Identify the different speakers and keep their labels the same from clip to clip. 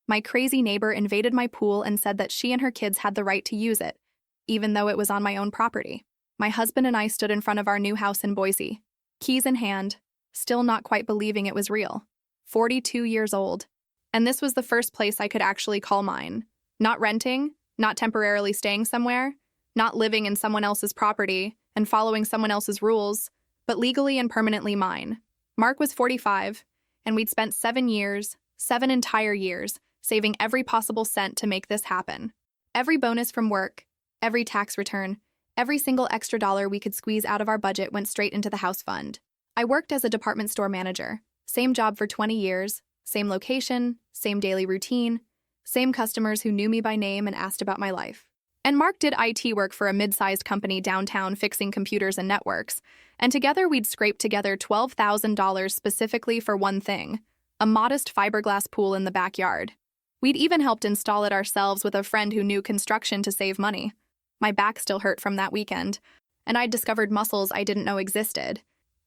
Speaker 1: My crazy neighbor invaded my pool and said that she and her kids had the right to use it, even though it was on my own property. My husband and I stood in front of our new house in Boise, keys in hand, still not quite believing it was real. 42 years old. And this was the first place I could actually call mine. Not renting, not temporarily staying somewhere, not living in someone else's property and following someone else's rules, but legally and permanently mine. Mark was 45, and we'd spent 7 years, 7 entire years, saving every possible cent to make this happen. Every bonus from work, every tax return, every single extra dollar we could squeeze out of our budget went straight into the house fund. I worked as a department store manager, same job for 20 years, same location, same daily routine, same customers who knew me by name and asked about my life. And Mark did IT work for a mid-sized company downtown fixing computers and networks, and together we'd scraped together $12,000 specifically for one thing, a modest fiberglass pool in the backyard. We'd even helped install it ourselves with a friend who knew construction to save money. My back still hurt from that weekend, and I'd discovered muscles I didn't know existed.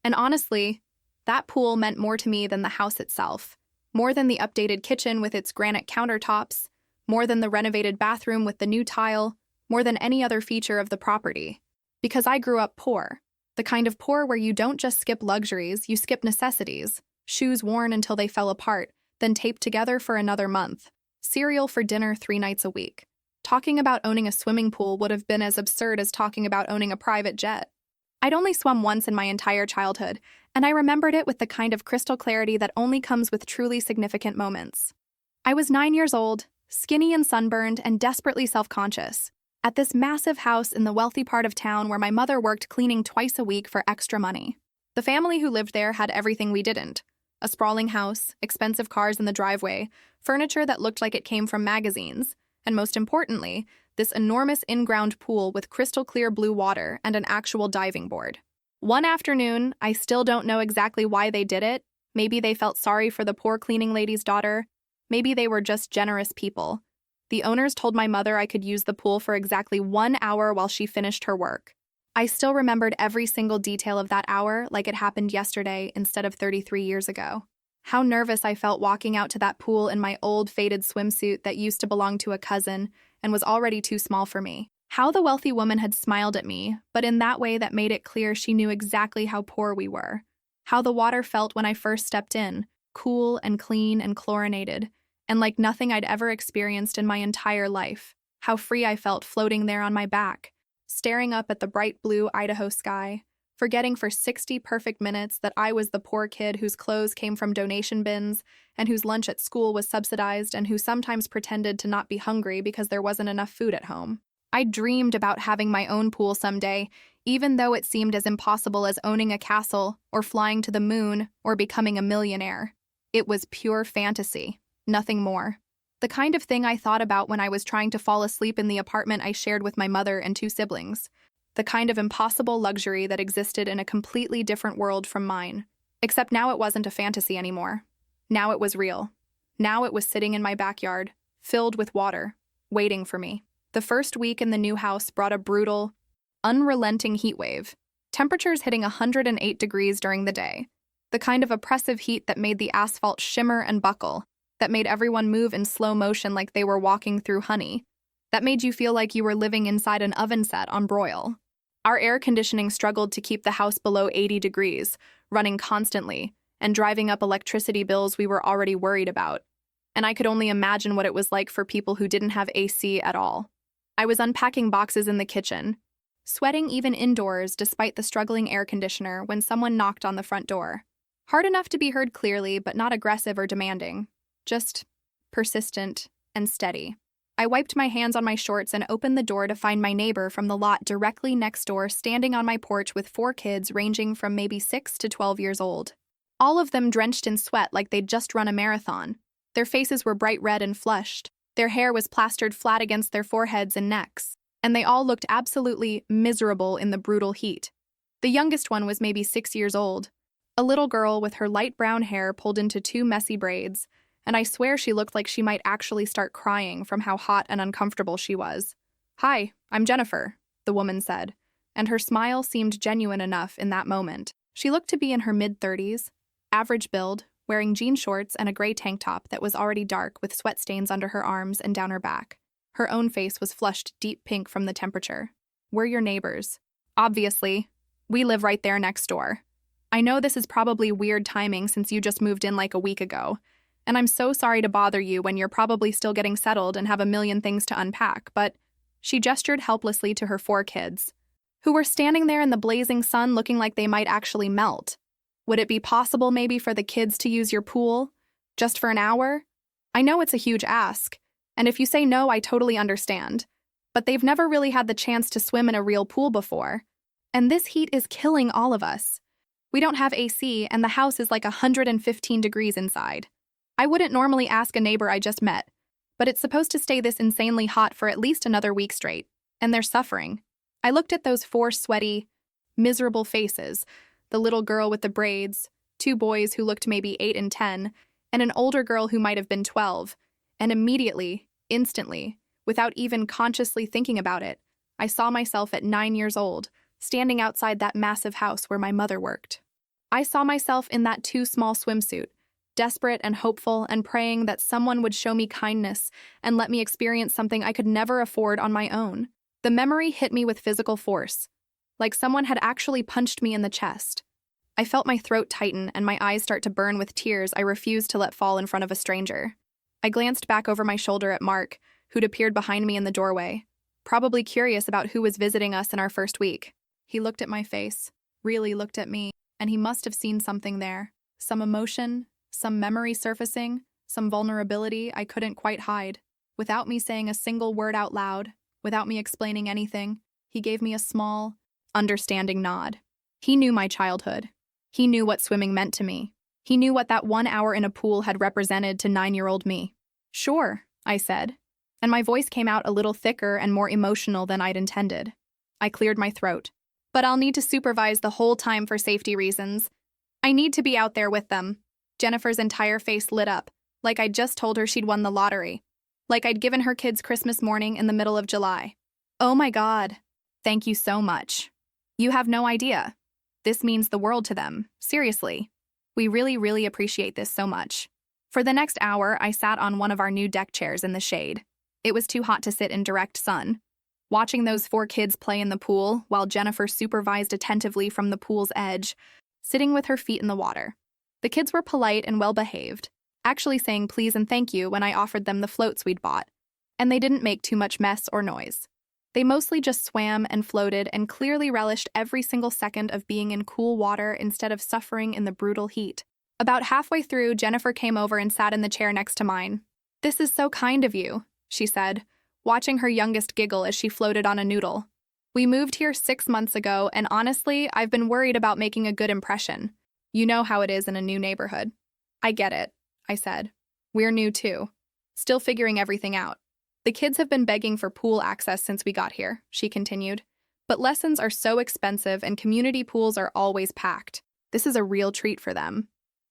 Speaker 1: And honestly, that pool meant more to me than the house itself, more than the updated kitchen with its granite countertops, more than the renovated bathroom with the new tile, more than any other feature of the property. Because I grew up poor, the kind of poor where you don't just skip luxuries, you skip necessities, shoes worn until they fell apart, then taped together for another month, cereal for dinner 3 nights a week. Talking about owning a swimming pool would have been as absurd as talking about owning a private jet. I'd only swum once in my entire childhood, and I remembered it with the kind of crystal clarity that only comes with truly significant moments. I was 9 years old, skinny and sunburned, and desperately self-conscious, at this massive house in the wealthy part of town where my mother worked cleaning twice a week for extra money. The family who lived there had everything we didn't. A sprawling house, expensive cars in the driveway, furniture that looked like it came from magazines, and most importantly, this enormous in-ground pool with crystal-clear blue water and an actual diving board. One afternoon, I still don't know exactly why they did it. Maybe they felt sorry for the poor cleaning lady's daughter. Maybe they were just generous people. The owners told my mother I could use the pool for exactly 1 hour while she finished her work. I still remembered every single detail of that hour like it happened yesterday instead of 33 years ago. How nervous I felt walking out to that pool in my old faded swimsuit that used to belong to a cousin and was already too small for me. How the wealthy woman had smiled at me, but in that way that made it clear she knew exactly how poor we were. How the water felt when I first stepped in, cool and clean and chlorinated, and like nothing I'd ever experienced in my entire life. How free I felt floating there on my back, staring up at the bright blue Idaho sky, forgetting for 60 perfect minutes that I was the poor kid whose clothes came from donation bins and whose lunch at school was subsidized and who sometimes pretended to not be hungry because there wasn't enough food at home. I dreamed about having my own pool someday, even though it seemed as impossible as owning a castle or flying to the moon or becoming a millionaire. It was pure fantasy, nothing more. The kind of thing I thought about when I was trying to fall asleep in the apartment I shared with my mother and 2 siblings. The kind of impossible luxury that existed in a completely different world from mine. Except now it wasn't a fantasy anymore. Now it was real. Now it was sitting in my backyard, filled with water, waiting for me. The first week in the new house brought a brutal, unrelenting heat wave. Temperatures hitting 108 degrees during the day. The kind of oppressive heat that made the asphalt shimmer and buckle, that made everyone move in slow motion like they were walking through honey, that made you feel like you were living inside an oven set on broil. Our air conditioning struggled to keep the house below 80 degrees, running constantly, and driving up electricity bills we were already worried about. And I could only imagine what it was like for people who didn't have AC at all. I was unpacking boxes in the kitchen, sweating even indoors despite the struggling air conditioner when someone knocked on the front door. Hard enough to be heard clearly, but not aggressive or demanding. Just persistent and steady. I wiped my hands on my shorts and opened the door to find my neighbor from the lot directly next door standing on my porch with 4 kids ranging from maybe 6 to 12 years old. All of them drenched in sweat like they'd just run a marathon. Their faces were bright red and flushed. Their hair was plastered flat against their foreheads and necks, and they all looked absolutely miserable in the brutal heat. The youngest one was maybe 6 years old, a little girl with her light brown hair pulled into 2 messy braids, and I swear she looked like she might actually start crying from how hot and uncomfortable she was. "Hi, I'm Jennifer," the woman said, and her smile seemed genuine enough in that moment. She looked to be in her mid-30s, average build, wearing jean shorts and a gray tank top that was already dark with sweat stains under her arms and down her back. Her own face was flushed deep pink from the temperature. "We're your neighbors. Obviously, we live right there next door. I know this is probably weird timing since you just moved in like a week ago, and I'm so sorry to bother you when you're probably still getting settled and have a million things to unpack, but..." She gestured helplessly to her 4 kids, who were standing there in the blazing sun looking like they might actually melt. "Would it be possible maybe for the kids to use your pool? Just for an hour? I know it's a huge ask, and if you say no, I totally understand. But they've never really had the chance to swim in a real pool before. And this heat is killing all of us. We don't have AC, and the house is like 115 degrees inside. I wouldn't normally ask a neighbor I just met, but it's supposed to stay this insanely hot for at least another week straight, and they're suffering." I looked at those 4 sweaty, miserable faces, the little girl with the braids, 2 boys who looked maybe 8 and 10, and an older girl who might have been 12, and immediately, instantly, without even consciously thinking about it, I saw myself at 9 years old, standing outside that massive house where my mother worked. I saw myself in that too small swimsuit, desperate and hopeful and praying that someone would show me kindness and let me experience something I could never afford on my own. The memory hit me with physical force, like someone had actually punched me in the chest. I felt my throat tighten and my eyes start to burn with tears I refused to let fall in front of a stranger. I glanced back over my shoulder at Mark, who'd appeared behind me in the doorway, probably curious about who was visiting us in our first week. He looked at my face, really looked at me, and he must have seen something there. Some emotion, some memory surfacing, some vulnerability I couldn't quite hide. Without me saying a single word out loud, without me explaining anything, he gave me a small, understanding nod. He knew my childhood. He knew what swimming meant to me. He knew what that 1 hour in a pool had represented to 9-year-old me. "Sure," I said, and my voice came out a little thicker and more emotional than I'd intended. I cleared my throat. "But I'll need to supervise the whole time for safety reasons. I need to be out there with them." Jennifer's entire face lit up, like I'd just told her she'd won the lottery, like I'd given her kids Christmas morning in the middle of July. "Oh my God. Thank you so much. You have no idea. This means the world to them, seriously. We really, really appreciate this so much." For the next hour, I sat on one of our new deck chairs in the shade. It was too hot to sit in direct sun. Watching those 4 kids play in the pool while Jennifer supervised attentively from the pool's edge, sitting with her feet in the water. The kids were polite and well-behaved, actually saying please and thank you when I offered them the floats we'd bought, and they didn't make too much mess or noise. They mostly just swam and floated and clearly relished every single second of being in cool water instead of suffering in the brutal heat. About halfway through, Jennifer came over and sat in the chair next to mine. "This is so kind of you," she said, watching her youngest giggle as she floated on a noodle. "We moved here 6 months ago, and honestly, I've been worried about making a good impression. You know how it is in a new neighborhood." "I get it," I said. "We're new too. Still figuring everything out. The kids have been begging for pool access since we got here," she continued. "But lessons are so expensive and community pools are always packed. This is a real treat for them."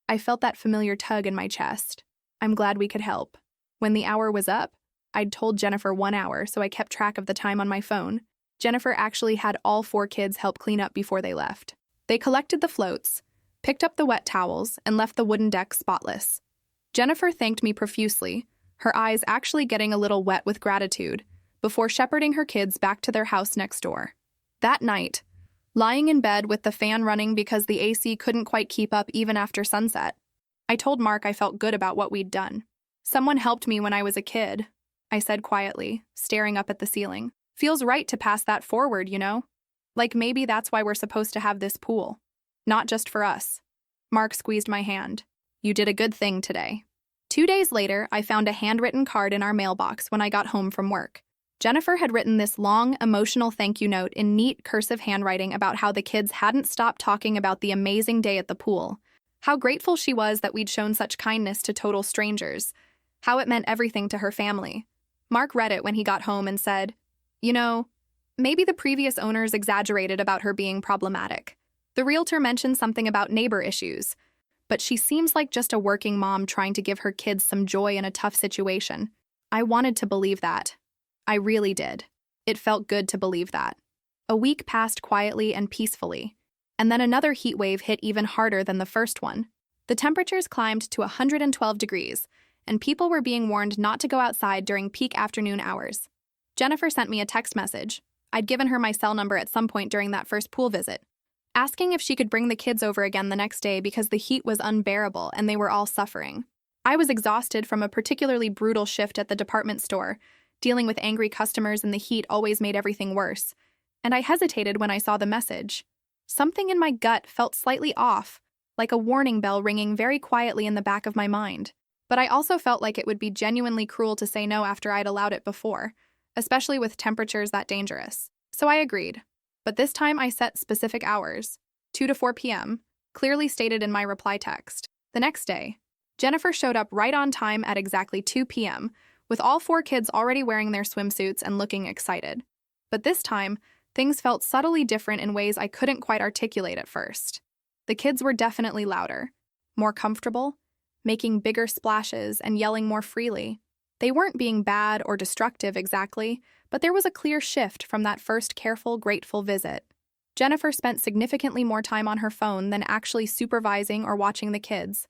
Speaker 1: I felt that familiar tug in my chest. I'm glad we could help. When the hour was up, I'd told Jennifer 1 hour, so I kept track of the time on my phone. Jennifer actually had all 4 kids help clean up before they left. They collected the floats, picked up the wet towels, and left the wooden deck spotless. Jennifer thanked me profusely, her eyes actually getting a little wet with gratitude, before shepherding her kids back to their house next door. That night, lying in bed with the fan running because the AC couldn't quite keep up even after sunset, I told Mark I felt good about what we'd done. "Someone helped me when I was a kid," I said quietly, staring up at the ceiling. "Feels right to pass that forward, you know? Like maybe that's why we're supposed to have this pool. Not just for us." Mark squeezed my hand. "You did a good thing today." 2 days later, I found a handwritten card in our mailbox when I got home from work. Jennifer had written this long, emotional thank you note in neat, cursive handwriting about how the kids hadn't stopped talking about the amazing day at the pool, how grateful she was that we'd shown such kindness to total strangers, how it meant everything to her family. Mark read it when he got home and said, "You know, maybe the previous owners exaggerated about her being problematic. The realtor mentioned something about neighbor issues, but she seems like just a working mom trying to give her kids some joy in a tough situation." I wanted to believe that. I really did. It felt good to believe that. A week passed quietly and peacefully, and then another heat wave hit even harder than the first one. The temperatures climbed to 112 degrees, and people were being warned not to go outside during peak afternoon hours. Jennifer sent me a text message. I'd given her my cell number at some point during that first pool visit, asking if she could bring the kids over again the next day because the heat was unbearable and they were all suffering. I was exhausted from a particularly brutal shift at the department store. Dealing with angry customers in the heat always made everything worse, and I hesitated when I saw the message. Something in my gut felt slightly off, like a warning bell ringing very quietly in the back of my mind. But I also felt like it would be genuinely cruel to say no after I'd allowed it before, especially with temperatures that dangerous. So I agreed. But this time I set specific hours, 2 to 4 p.m., clearly stated in my reply text. The next day, Jennifer showed up right on time at exactly 2 p.m., with all 4 kids already wearing their swimsuits and looking excited. But this time, things felt subtly different in ways I couldn't quite articulate at first. The kids were definitely louder, more comfortable, making bigger splashes and yelling more freely. They weren't being bad or destructive exactly, but there was a clear shift from that first careful, grateful visit. Jennifer spent significantly more time on her phone than actually supervising or watching the kids,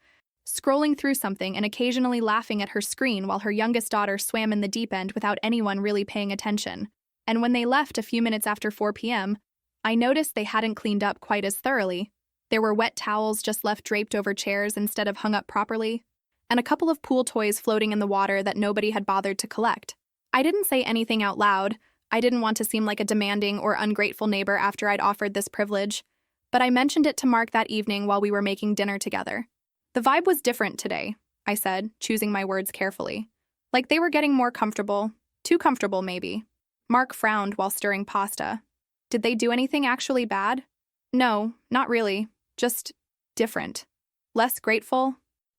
Speaker 1: scrolling through something and occasionally laughing at her screen while her youngest daughter swam in the deep end without anyone really paying attention. And when they left a few minutes after 4 p.m., I noticed they hadn't cleaned up quite as thoroughly. There were wet towels just left draped over chairs instead of hung up properly, and a couple of pool toys floating in the water that nobody had bothered to collect. I didn't say anything out loud. I didn't want to seem like a demanding or ungrateful neighbor after I'd offered this privilege, but I mentioned it to Mark that evening while we were making dinner together. The vibe was different today, I said, choosing my words carefully. Like they were getting more comfortable. Too comfortable, maybe. Mark frowned while stirring pasta. Did they do anything actually bad? No, not really. Just different. Less grateful.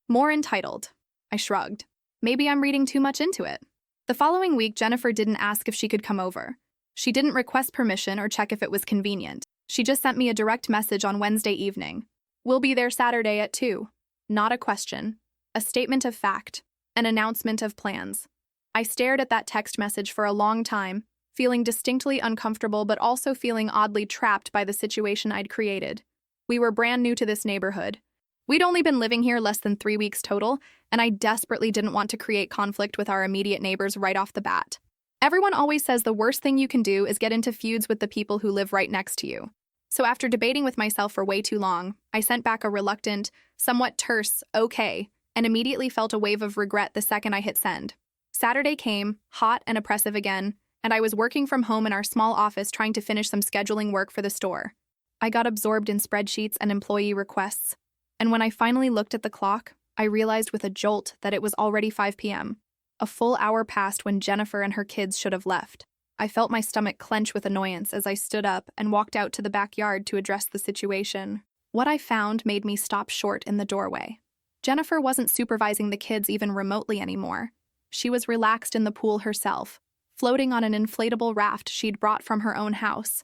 Speaker 1: More entitled. I shrugged. Maybe I'm reading too much into it. The following week, Jennifer didn't ask if she could come over. She didn't request permission or check if it was convenient. She just sent me a direct message on Wednesday evening. We'll be there Saturday at 2. Not a question. A statement of fact. An announcement of plans. I stared at that text message for a long time, feeling distinctly uncomfortable but also feeling oddly trapped by the situation I'd created. We were brand new to this neighborhood. We'd only been living here less than 3 weeks total, and I desperately didn't want to create conflict with our immediate neighbors right off the bat. Everyone always says the worst thing you can do is get into feuds with the people who live right next to you. So after debating with myself for way too long, I sent back a reluctant, somewhat terse, okay, and immediately felt a wave of regret the second I hit send. Saturday came, hot and oppressive again, and I was working from home in our small office trying to finish some scheduling work for the store. I got absorbed in spreadsheets and employee requests, and when I finally looked at the clock, I realized with a jolt that it was already 5 p.m. A full hour passed when Jennifer and her kids should have left. I felt my stomach clench with annoyance as I stood up and walked out to the backyard to address the situation. What I found made me stop short in the doorway. Jennifer wasn't supervising the kids even remotely anymore. She was relaxed in the pool herself, floating on an inflatable raft she'd brought from her own house.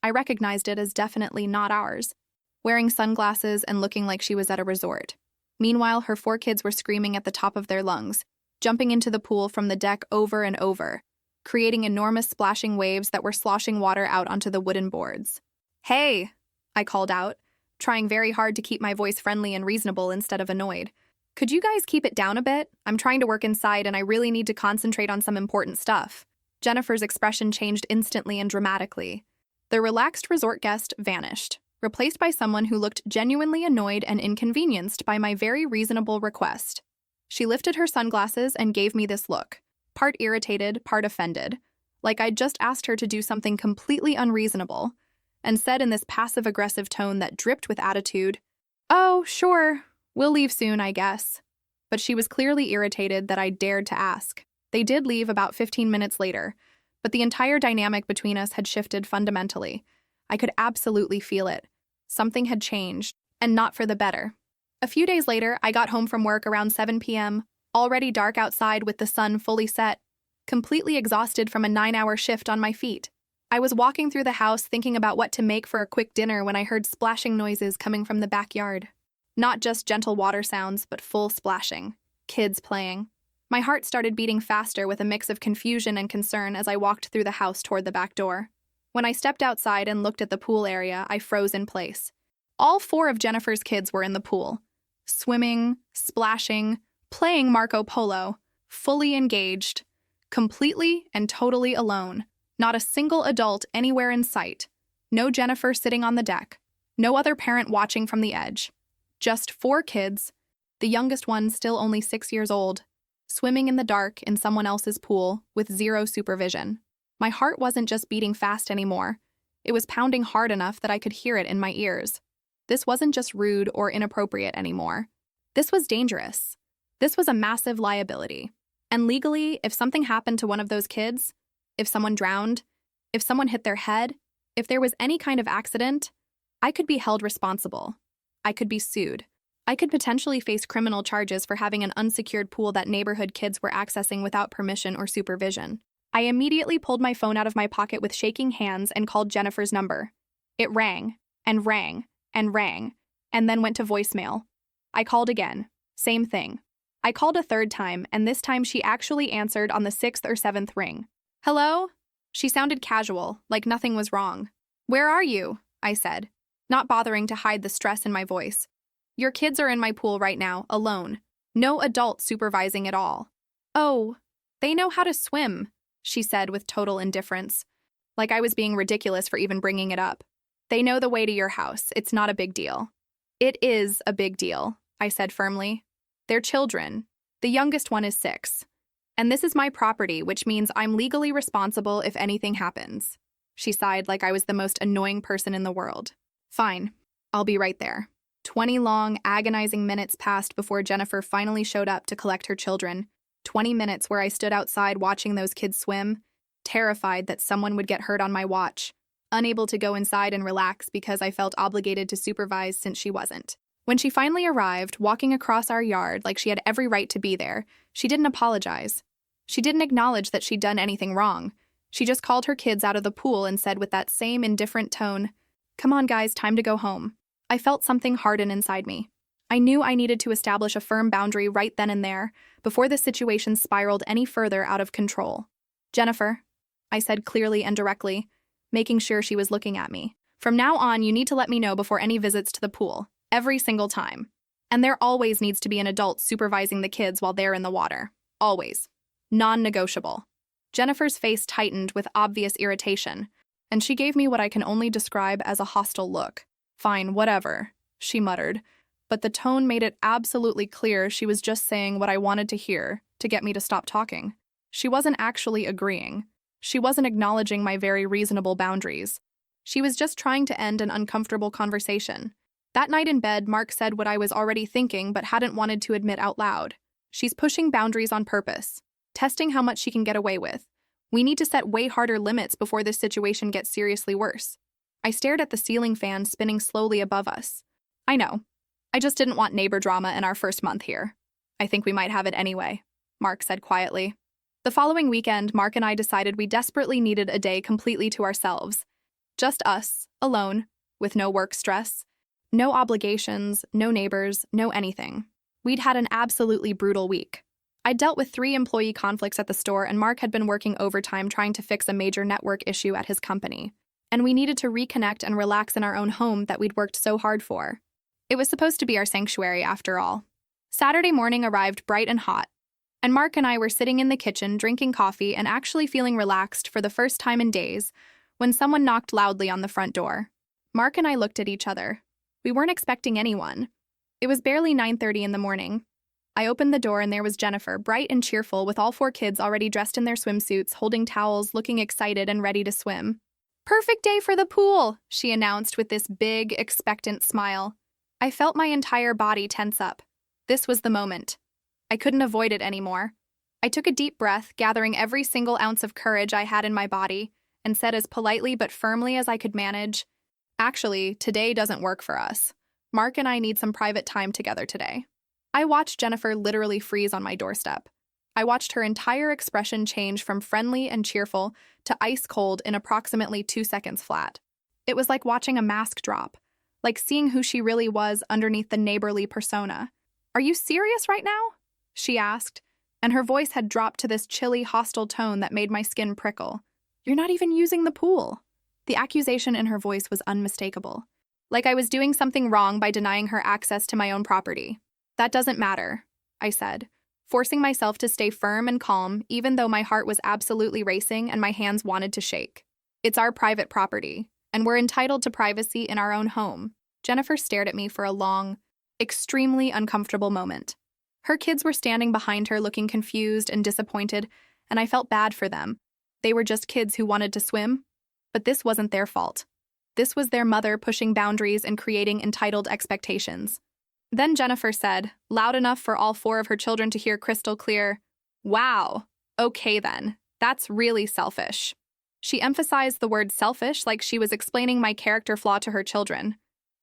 Speaker 1: I recognized it as definitely not ours, wearing sunglasses and looking like she was at a resort. Meanwhile, her 4 kids were screaming at the top of their lungs, jumping into the pool from the deck over and over, creating enormous splashing waves that were sloshing water out onto the wooden boards. "Hey!" I called out, trying very hard to keep my voice friendly and reasonable instead of annoyed. "Could you guys keep it down a bit? I'm trying to work inside and I really need to concentrate on some important stuff." Jennifer's expression changed instantly and dramatically. The relaxed resort guest vanished, replaced by someone who looked genuinely annoyed and inconvenienced by my very reasonable request. She lifted her sunglasses and gave me this look, part irritated, part offended, like I'd just asked her to do something completely unreasonable, and said in this passive-aggressive tone that dripped with attitude, "Oh, sure, we'll leave soon, I guess." But she was clearly irritated that I dared to ask. They did leave about 15 minutes later, but the entire dynamic between us had shifted fundamentally. I could absolutely feel it. Something had changed, and not for the better. A few days later, I got home from work around 7 p.m., already dark outside with the sun fully set, completely exhausted from a 9-hour shift on my feet. I was walking through the house thinking about what to make for a quick dinner when I heard splashing noises coming from the backyard. Not just gentle water sounds, but full splashing. Kids playing. My heart started beating faster with a mix of confusion and concern as I walked through the house toward the back door. When I stepped outside and looked at the pool area, I froze in place. All 4 of Jennifer's kids were in the pool. Swimming, splashing, playing Marco Polo, fully engaged, completely and totally alone. Not a single adult anywhere in sight. No Jennifer sitting on the deck. No other parent watching from the edge. Just 4 kids, the youngest one still only 6 years old, swimming in the dark in someone else's pool with 0 supervision. My heart wasn't just beating fast anymore. It was pounding hard enough that I could hear it in my ears. This wasn't just rude or inappropriate anymore. This was dangerous. This was a massive liability. And legally, if something happened to one of those kids, if someone drowned, if someone hit their head, if there was any kind of accident, I could be held responsible. I could be sued. I could potentially face criminal charges for having an unsecured pool that neighborhood kids were accessing without permission or supervision. I immediately pulled my phone out of my pocket with shaking hands and called Jennifer's number. It rang, and rang, and rang, and then went to voicemail. I called again. Same thing. I called a 3rd time, and this time she actually answered on the 6th or 7th ring. Hello? She sounded casual, like nothing was wrong. Where are you? I said, not bothering to hide the stress in my voice. Your kids are in my pool right now, alone. No adult supervising at all. Oh, they know how to swim, she said with total indifference, like I was being ridiculous for even bringing it up. They know the way to your house. It's not a big deal. It is a big deal, I said firmly. They're children. The youngest one is 6. And this is my property, which means I'm legally responsible if anything happens. She sighed like I was the most annoying person in the world. Fine, I'll be right there. 20 long, agonizing minutes passed before Jennifer finally showed up to collect her children. 20 minutes where I stood outside watching those kids swim, terrified that someone would get hurt on my watch, unable to go inside and relax because I felt obligated to supervise since she wasn't. When she finally arrived, walking across our yard like she had every right to be there, she didn't apologize. She didn't acknowledge that she'd done anything wrong. She just called her kids out of the pool and said with that same indifferent tone, "Come on, guys, time to go home." I felt something harden inside me. I knew I needed to establish a firm boundary right then and there, before the situation spiraled any further out of control. Jennifer, I said clearly and directly, making sure she was looking at me. From now on, you need to let me know before any visits to the pool. Every single time. And there always needs to be an adult supervising the kids while they're in the water. Always. Non-negotiable. Jennifer's face tightened with obvious irritation, and she gave me what I can only describe as a hostile look. Fine, whatever, she muttered, but the tone made it absolutely clear she was just saying what I wanted to hear to get me to stop talking. She wasn't actually agreeing. She wasn't acknowledging my very reasonable boundaries. She was just trying to end an uncomfortable conversation. That night in bed, Mark said what I was already thinking but hadn't wanted to admit out loud. She's pushing boundaries on purpose, testing how much she can get away with. We need to set way harder limits before this situation gets seriously worse. I stared at the ceiling fan spinning slowly above us. I know. I just didn't want neighbor drama in our first month here. I think we might have it anyway, Mark said quietly. The following weekend, Mark and I decided we desperately needed a day completely to ourselves. Just us, alone, with no work stress. No obligations, no neighbors, no anything. We'd had an absolutely brutal week. I'd dealt with 3 employee conflicts at the store, and Mark had been working overtime trying to fix a major network issue at his company. And we needed to reconnect and relax in our own home that we'd worked so hard for. It was supposed to be our sanctuary, after all. Saturday morning arrived bright and hot, and Mark and I were sitting in the kitchen drinking coffee and actually feeling relaxed for the first time in days when someone knocked loudly on the front door. Mark and I looked at each other. We weren't expecting anyone. It was barely 9:30 in the morning. I opened the door and there was Jennifer, bright and cheerful, with all 4 kids already dressed in their swimsuits, holding towels, looking excited and ready to swim. "Perfect day for the pool," she announced with this big, expectant smile. I felt my entire body tense up. This was the moment. I couldn't avoid it anymore. I took a deep breath, gathering every single ounce of courage I had in my body, and said as politely but firmly as I could manage, "Actually, today doesn't work for us. Mark and I need some private time together today." I watched Jennifer literally freeze on my doorstep. I watched her entire expression change from friendly and cheerful to ice cold in approximately 2 seconds flat. It was like watching a mask drop, like seeing who she really was underneath the neighborly persona. "Are you serious right now?" she asked, and her voice had dropped to this chilly, hostile tone that made my skin prickle. "You're not even using the pool." The accusation in her voice was unmistakable, like I was doing something wrong by denying her access to my own property. That doesn't matter, I said, forcing myself to stay firm and calm even though my heart was absolutely racing and my hands wanted to shake. It's our private property, and we're entitled to privacy in our own home. Jennifer stared at me for a long, extremely uncomfortable moment. Her kids were standing behind her looking confused and disappointed, and I felt bad for them. They were just kids who wanted to swim, but this wasn't their fault. This was their mother pushing boundaries and creating entitled expectations. Then Jennifer said, loud enough for all 4 of her children to hear crystal clear, "Wow, okay then, that's really selfish." She emphasized the word selfish like she was explaining my character flaw to her children,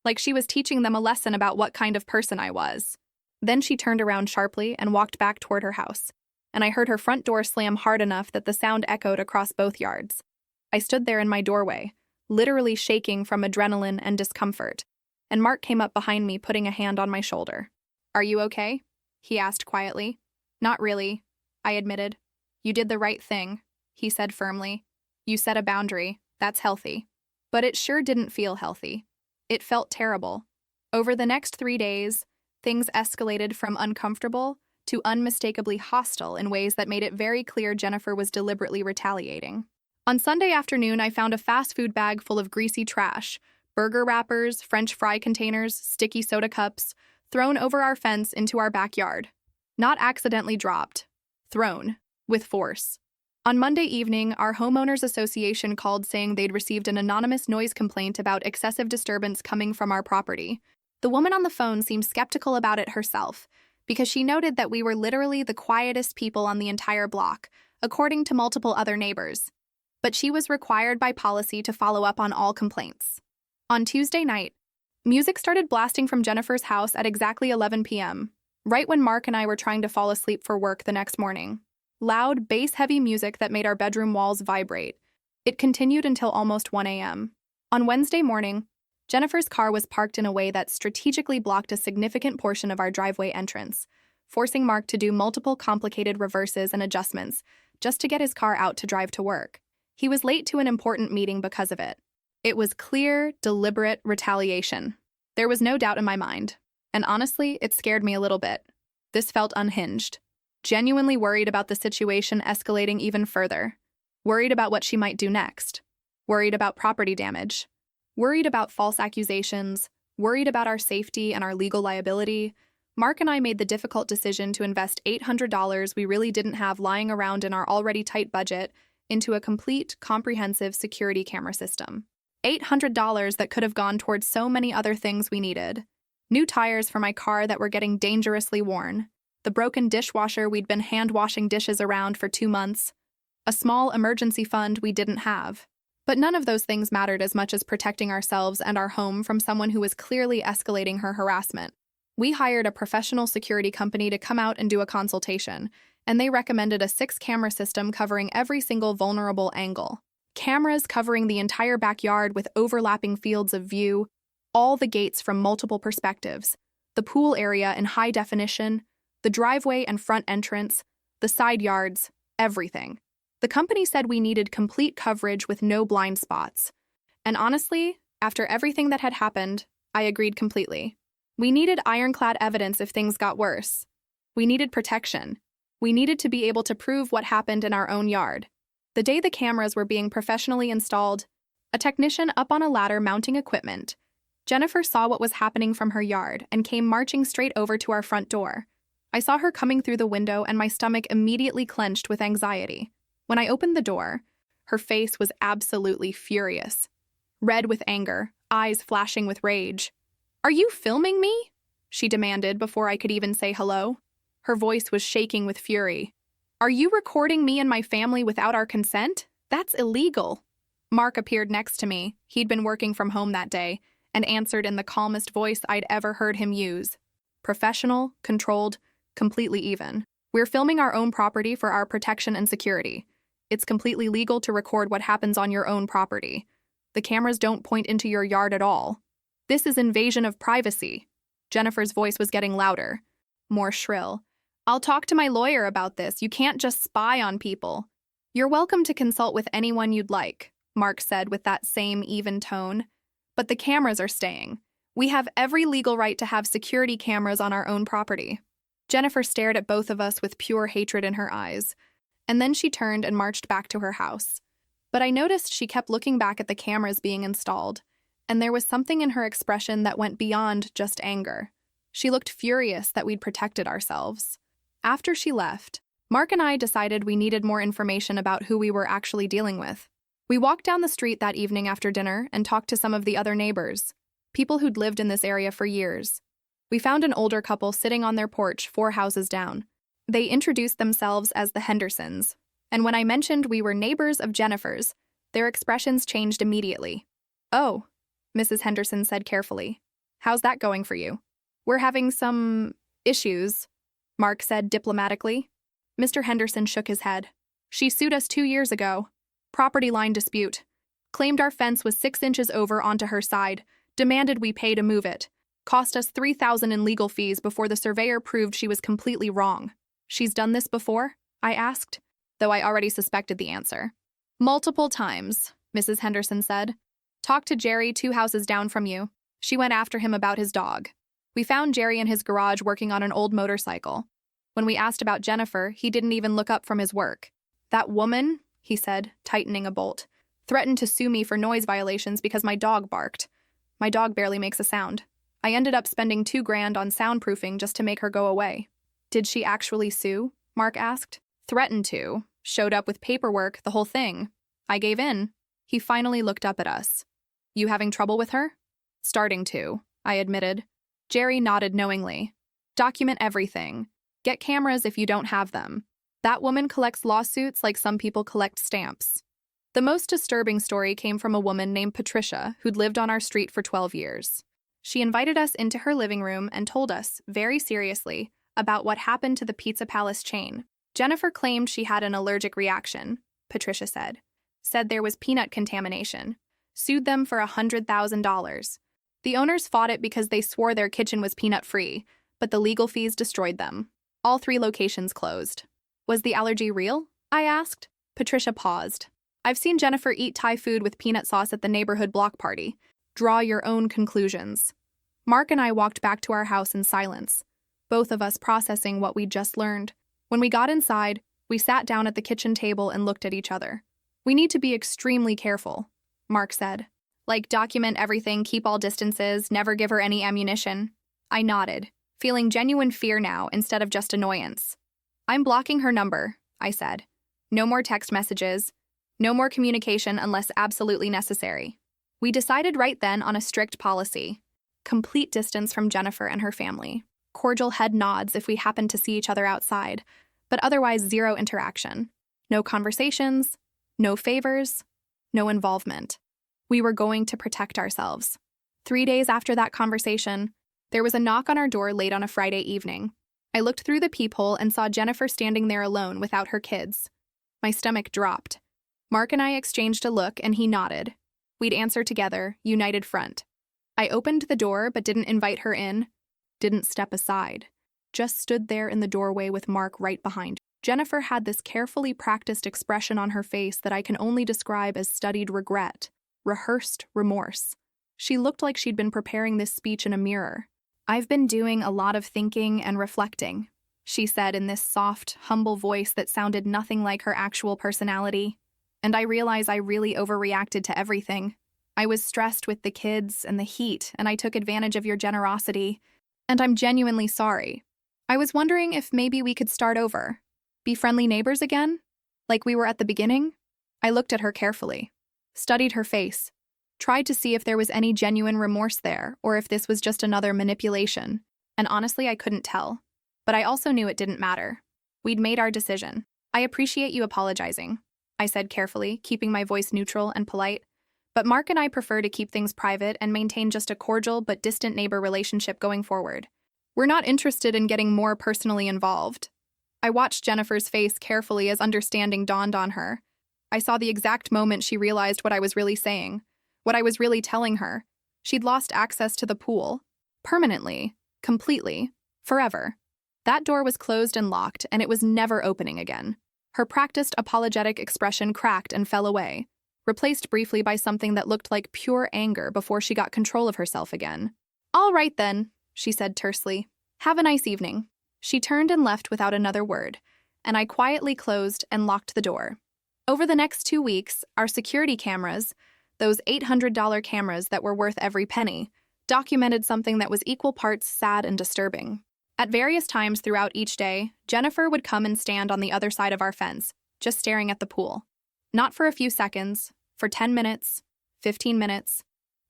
Speaker 1: like she was teaching them a lesson about what kind of person I was. Then she turned around sharply and walked back toward her house, and I heard her front door slam hard enough that the sound echoed across both yards. I stood there in my doorway, literally shaking from adrenaline and discomfort, and Mark came up behind me, putting a hand on my shoulder. "Are you okay?" he asked quietly. "Not really," I admitted. "You did the right thing," he said firmly. "You set a boundary. That's healthy." But it sure didn't feel healthy. It felt terrible. Over the next 3 days, things escalated from uncomfortable to unmistakably hostile in ways that made it very clear Jennifer was deliberately retaliating. On Sunday afternoon, I found a fast food bag full of greasy trash, burger wrappers, French fry containers, sticky soda cups, thrown over our fence into our backyard. Not accidentally dropped. Thrown. With force. On Monday evening, our homeowners association called saying they'd received an anonymous noise complaint about excessive disturbance coming from our property. The woman on the phone seemed skeptical about it herself, because she noted that we were literally the quietest people on the entire block, according to multiple other neighbors. But she was required by policy to follow up on all complaints. On Tuesday night, music started blasting from Jennifer's house at exactly 11 p.m., right when Mark and I were trying to fall asleep for work the next morning. Loud, bass-heavy music that made our bedroom walls vibrate. It continued until almost 1 a.m. On Wednesday morning, Jennifer's car was parked in a way that strategically blocked a significant portion of our driveway entrance, forcing Mark to do multiple complicated reverses and adjustments just to get his car out to drive to work. He was late to an important meeting because of it. It was clear, deliberate retaliation. There was no doubt in my mind. And honestly, it scared me a little bit. This felt unhinged. Genuinely worried about the situation escalating even further. Worried about what she might do next. Worried about property damage. Worried about false accusations. Worried about our safety and our legal liability. Mark and I made the difficult decision to invest $800 we really didn't have lying around in our already tight budget into a complete, comprehensive security camera system. $800 that could have gone towards so many other things we needed. New tires for my car that were getting dangerously worn. The broken dishwasher we'd been hand-washing dishes around for 2 months. A small emergency fund we didn't have. But none of those things mattered as much as protecting ourselves and our home from someone who was clearly escalating her harassment. We hired a professional security company to come out and do a consultation, and they recommended a 6-camera system covering every single vulnerable angle. Cameras covering the entire backyard with overlapping fields of view, all the gates from multiple perspectives, the pool area in high definition, the driveway and front entrance, the side yards, everything. The company said we needed complete coverage with no blind spots. And honestly, after everything that had happened, I agreed completely. We needed ironclad evidence if things got worse. We needed protection. We needed to be able to prove what happened in our own yard. The day the cameras were being professionally installed, a technician up on a ladder mounting equipment, Jennifer saw what was happening from her yard and came marching straight over to our front door. I saw her coming through the window and my stomach immediately clenched with anxiety. When I opened the door, her face was absolutely furious. Red with anger, eyes flashing with rage. "Are you filming me?" she demanded before I could even say hello. Her voice was shaking with fury. "Are you recording me and my family without our consent? That's illegal." Mark appeared next to me. He'd been working from home that day, and answered in the calmest voice I'd ever heard him use. Professional, controlled, completely even. "We're filming our own property for our protection and security. It's completely legal to record what happens on your own property. The cameras don't point into your yard at all. This is invasion of privacy." Jennifer's voice was getting louder, more shrill. "I'll talk to my lawyer about this. You can't just spy on people." "You're welcome to consult with anyone you'd like," Mark said with that same even tone. "But the cameras are staying. We have every legal right to have security cameras on our own property. Jennifer stared at both of us with pure hatred in her eyes, and then she turned and marched back to her house. But I noticed she kept looking back at the cameras being installed, and there was something in her expression that went beyond just anger. She looked furious that we'd protected ourselves. After she left, Mark and I decided we needed more information about who we were actually dealing with. We walked down the street that evening after dinner and talked to some of the other neighbors, people who'd lived in this area for years. We found an older couple sitting on their porch 4 houses down. They introduced themselves as the Hendersons, and when I mentioned we were neighbors of Jennifer's, their expressions changed immediately. "Oh," Mrs. Henderson said carefully. "How's that going for you?" "We're having some issues," Mark said diplomatically. Mr. Henderson shook his head. "She sued us 2 years ago. Property line dispute. Claimed our fence was 6 inches over onto her side, demanded we pay to move it. Cost us $3,000 in legal fees before the surveyor proved she was completely wrong." "She's done this before?" I asked, though I already suspected the answer. "Multiple times," Mrs. Henderson said. "Talked to Jerry 2 houses down from you. She went after him about his dog. We found Jerry in his garage working on an old motorcycle. When we asked about Jennifer, he didn't even look up from his work. 'That woman,' he said, tightening a bolt, 'threatened to sue me for noise violations because my dog barked. My dog barely makes a sound. I ended up spending $2,000 on soundproofing just to make her go away." "Did she actually sue?" Mark asked. "Threatened to. Showed up with paperwork, the whole thing. I gave in." He finally looked up at us. "You having trouble with her?" "Starting to," I admitted. Jerry nodded knowingly. "Document everything. Get cameras if you don't have them. That woman collects lawsuits like some people collect stamps." The most disturbing story came from a woman named Patricia who'd lived on our street for 12 years. She invited us into her living room and told us, very seriously, about what happened to the Pizza Palace chain. Jennifer claimed she had an allergic reaction, Patricia said. Said there was peanut contamination. Sued them for $100,000. The owners fought it because they swore their kitchen was peanut-free, but the legal fees destroyed them. All 3 locations closed. "Was the allergy real?" I asked. Patricia paused. "I've seen Jennifer eat Thai food with peanut sauce at the neighborhood block party. Draw your own conclusions." Mark and I walked back to our house in silence, both of us processing what we'd just learned. When we got inside, we sat down at the kitchen table and looked at each other. "We need to be extremely careful," Mark said. "Like document everything, keep all distances, never give her any ammunition." I nodded, feeling genuine fear now instead of just annoyance. "I'm blocking her number," I said. "No more text messages. No more communication unless absolutely necessary." We decided right then on a strict policy. Complete distance from Jennifer and her family. Cordial head nods if we happened to see each other outside, but otherwise 0 interaction. No conversations, no favors, no involvement. We were going to protect ourselves. 3 days after that conversation, there was a knock on our door late on a Friday evening. I looked through the peephole and saw Jennifer standing there alone without her kids. My stomach dropped. Mark and I exchanged a look and he nodded. We'd answer together, united front. I opened the door but didn't invite her in, didn't step aside, just stood there in the doorway with Mark right behind. Jennifer had this carefully practiced expression on her face that I can only describe as studied regret, rehearsed remorse. She looked like she'd been preparing this speech in a mirror. "I've been doing a lot of thinking and reflecting," she said in this soft, humble voice that sounded nothing like her actual personality. "And I realize I really overreacted to everything. I was stressed with the kids and the heat, and I took advantage of your generosity. And I'm genuinely sorry. I was wondering if maybe we could start over. Be friendly neighbors again? Like we were at the beginning?" I looked at her carefully, studied her face, tried to see if there was any genuine remorse there or if this was just another manipulation. And honestly, I couldn't tell. But I also knew it didn't matter. We'd made our decision. "I appreciate you apologizing," I said carefully, keeping my voice neutral and polite. "But Mark and I prefer to keep things private and maintain just a cordial but distant neighbor relationship going forward. We're not interested in getting more personally involved." I watched Jennifer's face carefully as understanding dawned on her. I saw the exact moment she realized what I was really saying, what I was really telling her. She'd lost access to the pool. Permanently. Completely. Forever. That door was closed and locked, and it was never opening again. Her practiced apologetic expression cracked and fell away, replaced briefly by something that looked like pure anger before she got control of herself again. All right then, she said tersely. Have a nice evening. She turned and left without another word, and I quietly closed and locked the door. Over the next 2 weeks, our security cameras, those $800 cameras that were worth every penny, documented something that was equal parts sad and disturbing. At various times throughout each day, Jennifer would come and stand on the other side of our fence, just staring at the pool. Not for a few seconds, for 10 minutes, 15 minutes,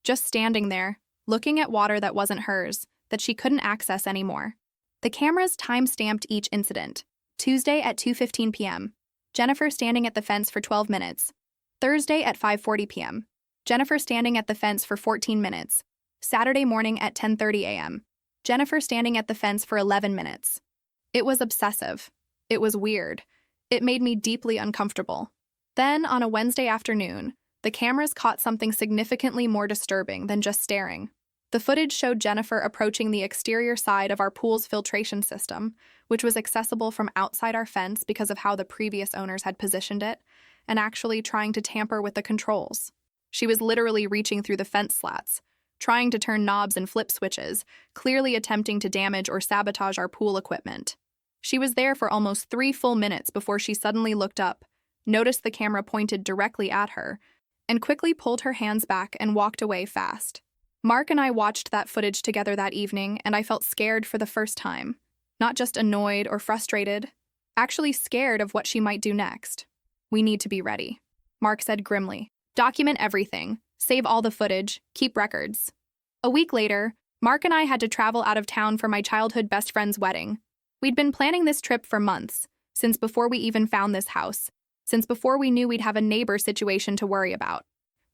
Speaker 1: just standing there, looking at water that wasn't hers, that she couldn't access anymore. The cameras time-stamped each incident. Tuesday at 2:15 p.m., Jennifer standing at the fence for 12 minutes. Thursday at 5:40 p.m., Jennifer standing at the fence for 14 minutes. Saturday morning at 10:30 a.m., Jennifer standing at the fence for 11 minutes. It was obsessive. It was weird. It made me deeply uncomfortable. Then, on a Wednesday afternoon, the cameras caught something significantly more disturbing than just staring. The footage showed Jennifer approaching the exterior side of our pool's filtration system, which was accessible from outside our fence because of how the previous owners had positioned it, and actually trying to tamper with the controls. She was literally reaching through the fence slats, trying to turn knobs and flip switches, clearly attempting to damage or sabotage our pool equipment. She was there for almost 3 full minutes before she suddenly looked up, noticed the camera pointed directly at her, and quickly pulled her hands back and walked away fast. Mark and I watched that footage together that evening, and I felt scared for the first time. Not just annoyed or frustrated, actually scared of what she might do next. We need to be ready, Mark said grimly. Document everything, save all the footage, keep records. A week later, Mark and I had to travel out of town for my childhood best friend's wedding. We'd been planning this trip for months, since before we even found this house, since before we knew we'd have a neighbor situation to worry about.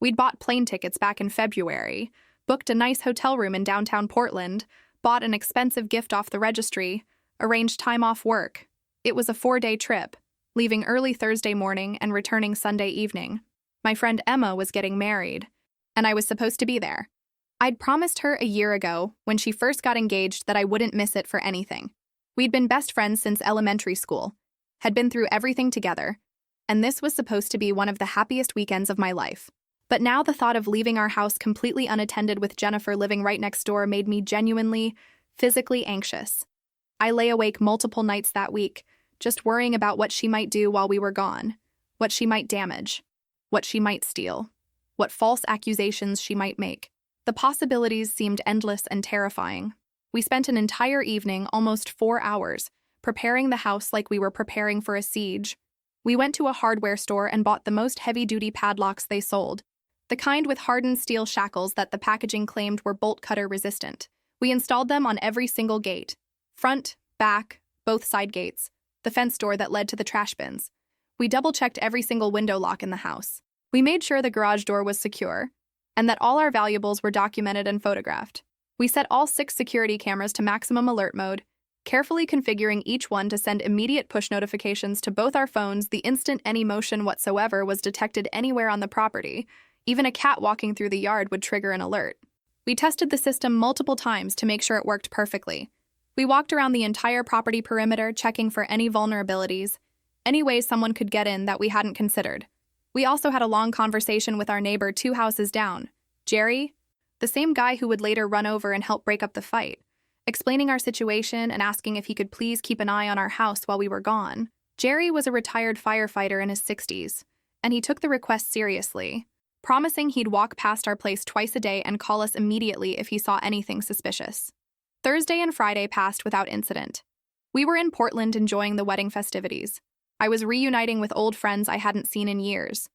Speaker 1: We'd bought plane tickets back in February, booked a nice hotel room in downtown Portland, bought an expensive gift off the registry, arranged time off work. It was a 4-day trip, leaving early Thursday morning and returning Sunday evening. My friend Emma was getting married, and I was supposed to be there. I'd promised her a year ago, when she first got engaged, that I wouldn't miss it for anything. We'd been best friends since elementary school, had been through everything together, and this was supposed to be one of the happiest weekends of my life. But now the thought of leaving our house completely unattended with Jennifer living right next door made me genuinely, physically anxious. I lay awake multiple nights that week, just worrying about what she might do while we were gone, what she might damage, what she might steal, what false accusations she might make. The possibilities seemed endless and terrifying. We spent an entire evening, almost 4 hours, preparing the house like we were preparing for a siege. We went to a hardware store and bought the most heavy-duty padlocks they sold, the kind with hardened steel shackles that the packaging claimed were bolt cutter resistant. We installed them on every single gate, front, back, both side gates, the fence door that led to the trash bins. We double-checked every single window lock in the house. We made sure the garage door was secure, and that all our valuables were documented and photographed. We set all 6 security cameras to maximum alert mode, carefully configuring each one to send immediate push notifications to both our phones the instant any motion whatsoever was detected anywhere on the property. Even a cat walking through the yard would trigger an alert. We tested the system multiple times to make sure it worked perfectly. We walked around the entire property perimeter checking for any vulnerabilities, any ways someone could get in that we hadn't considered. We also had a long conversation with our neighbor 2 houses down, Jerry, the same guy who would later run over and help break up the fight, explaining our situation and asking if he could please keep an eye on our house while we were gone. Jerry was a retired firefighter in his 60s, and he took the request seriously, promising he'd walk past our place twice a day and call us immediately if he saw anything suspicious. Thursday and Friday passed without incident. We were in Portland enjoying the wedding festivities. I was reuniting with old friends I hadn't seen in years,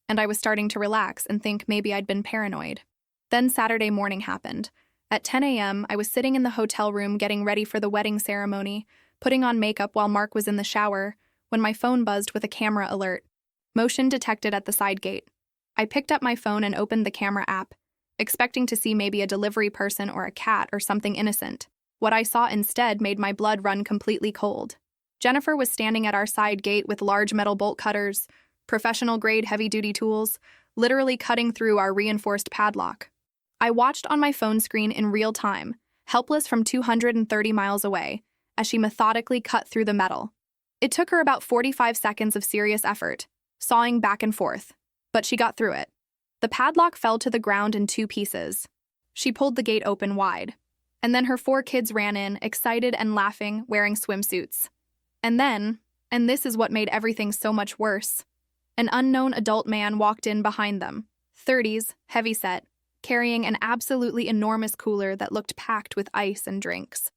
Speaker 1: and I was starting to relax and think maybe I'd been paranoid. Then Saturday morning happened. At 10 a.m., I was sitting in the hotel room getting ready for the wedding ceremony, putting on makeup while Mark was in the shower, when my phone buzzed with a camera alert. Motion detected at the side gate. I picked up my phone and opened the camera app, expecting to see maybe a delivery person or a cat or something innocent. What I saw instead made my blood run completely cold. Jennifer was standing at our side gate with large metal bolt cutters, professional-grade heavy-duty tools, literally cutting through our reinforced padlock. I watched on my phone screen in real time, helpless from 230 miles away, as she methodically cut through the metal. It took her about 45 seconds of serious effort, sawing back and forth, but she got through it. The padlock fell to the ground in 2 pieces. She pulled the gate open wide, And then her 4 kids ran in, excited and laughing, wearing swimsuits. And then, and this is what made everything so much worse, an unknown adult man walked in behind them, 30s, heavyset, carrying an absolutely enormous cooler that looked packed with ice and drinks.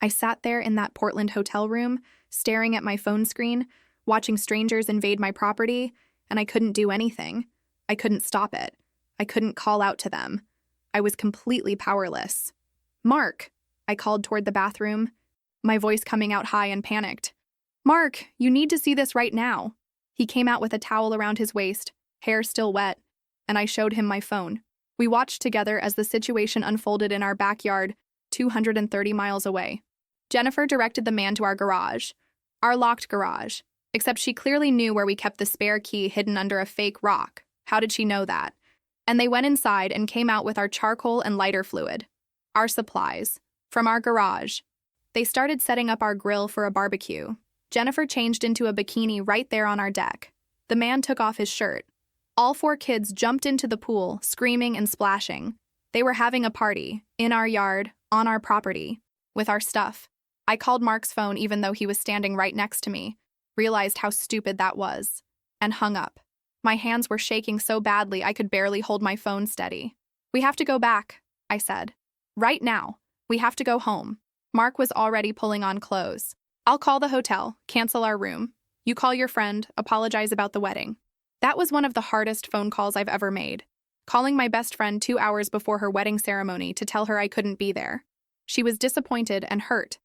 Speaker 1: I sat there in that Portland hotel room, staring at my phone screen, watching strangers invade my property, and I couldn't do anything. I couldn't stop it. I couldn't call out to them. I was completely powerless. "Mark," I called toward the bathroom, my voice coming out high and panicked. "Mark, you need to see this right now." He came out with a towel around his waist, hair still wet, and I showed him my phone. We watched together as the situation unfolded in our backyard, 230 miles away. Jennifer directed the man to our garage, our locked garage, except she clearly knew where we kept the spare key hidden under a fake rock. How did she know that? And they went inside and came out with our charcoal and lighter fluid, our supplies, from our garage. They started setting up our grill for a barbecue. Jennifer changed into a bikini right there on our deck. The man took off his shirt. All 4 kids jumped into the pool, screaming and splashing. They were having a party, in our yard, on our property, with our stuff. I called Mark's phone even though he was standing right next to me, realized how stupid that was, and hung up. My hands were shaking so badly I could barely hold my phone steady. "We have to go back," I said. "Right now. We have to go home." Mark was already pulling on clothes. "I'll call the hotel, cancel our room. You call your friend, apologize about the wedding." That was one of the hardest phone calls I've ever made. Calling my best friend 2 hours before her wedding ceremony to tell her I couldn't be there. She was disappointed and hurt,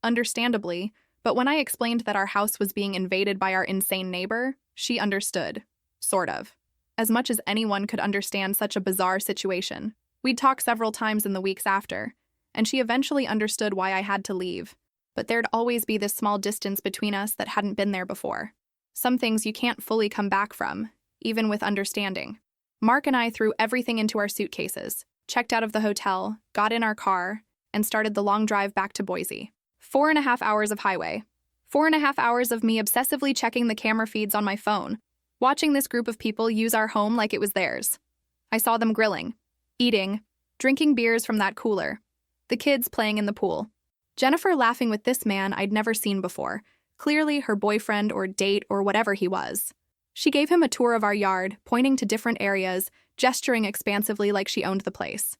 Speaker 1: understandably, but when I explained that our house was being invaded by our insane neighbor, she understood. Sort of. As much as anyone could understand such a bizarre situation. We'd talk several times in the weeks after, and she eventually understood why I had to leave. But there'd always be this small distance between us that hadn't been there before. Some things you can't fully come back from, even with understanding. Mark and I threw everything into our suitcases, checked out of the hotel, got in our car, and started the long drive back to Boise. 4.5 hours of highway. 4.5 hours of me obsessively checking the camera feeds on my phone, watching this group of people use our home like it was theirs. I saw them grilling, eating, drinking beers from that cooler, the kids playing in the pool. Jennifer laughing with this man I'd never seen before, clearly her boyfriend or date or whatever he was. She gave him a tour of our yard, pointing to different areas, gesturing expansively like she owned the place.